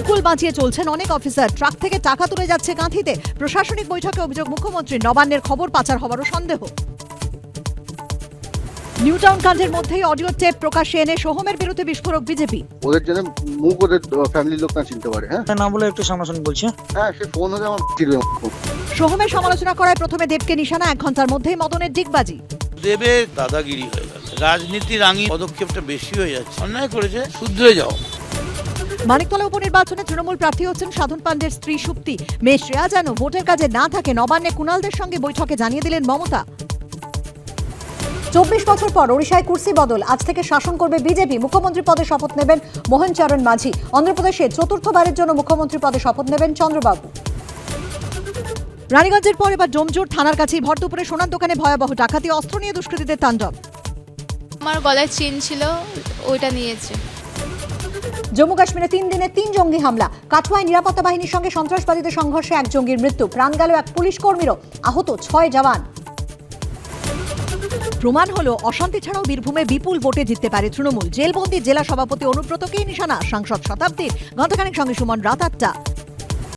মুকুল বাঁচিয়ে চলছেন অনেক অফিসার। ট্রাক থেকে টাকা তুলে যাচ্ছে কাঁথিতে। প্রশাসনিক বৈঠকে অভিযোগ মুখ্যমন্ত্রী, নবান্নের খবর পাচার হওয়ারও সন্দেহ। নিউটাউন কাণ্ডের মধ্যেই অডিও টেপ প্রকাশ্যে এনে সোহমের বিরুদ্ধে বিস্ফোরক বিজেপি। ওদের জন্য মুখ ওদের ফ্যামিলির লোক না চিনতে পারে। হ্যাঁ না বলে একটু সামনাসামনি বলছে। হ্যাঁ সে ফোন হলে আমার চিনবে। সোহমের সমালোচনা করায় প্রথমে দেবকে নিশানা, 1 ঘন্টার মধ্যেই মদনের ডিগবাজি। দেবের দাদাগিরি হয়ে গেল, রাজনীতি রাঙি পদক্ষেপটা বেশি হয়ে যাচ্ছে। অন্যায় করেছে, শুধরে যাও। মানিকতলা উপনির্বাচনে তৃণমূল প্রার্থী হচ্ছেন সাধন পান্ডের স্ত্রী সুপ্তি। মেয়ে শ্রেয়া যেন ভোটের কাজে না থাকে, নবান্নে কুণালদের সঙ্গে বৈঠকে জানিয়ে দিলেন মমতা। 24 বছর পর ওড়িশায় কুর্সি বদল, আজ থেকে শাসন করবে বিজেপি। মুখ্যমন্ত্রী পদে শপথ নেবেন মোহন চরণ মাঝি। অন্ধ্রপ্রদেশে চতুর্থবারের জন্য মুখ্যমন্ত্রী পদে শপথ নেবেন চন্দ্রবাবু। রানীগঞ্জের পর এবার ডোমজুড় থানার কাছেই ভর দুপুরে সোনার দোকানে ভয়াবহ ডাকাতি, অস্ত্র নিয়ে দুষ্কৃতীদের তাণ্ডব। আমার গলায় চেন ছিল, ওইটা নিয়েছে। জম্মু কাশ্মীরে 3 দিনে 3 জঙ্গি হামলা। কাঠুয়ায় নিরাপত্তা বাহিনীর সঙ্গে সন্ত্রাসবাদীদের সংঘর্ষে 1 জঙ্গির মৃত্যু, প্রাণ গেল 1 পুলিশ কর্মীরও, আহত 6 জওয়ান। প্রমাণ হলো অশান্তি ছাড়াও বীরভূমে বিপুল ভোটে জিততে পারে তৃণমূল। জেলবন্দি জেলা সভাপতি অনুব্রতকেই নিশানা, সাংসদ শতাব্দীর। ঘণ্টাখানেক সঙ্গে সুমন, রাত 8টা।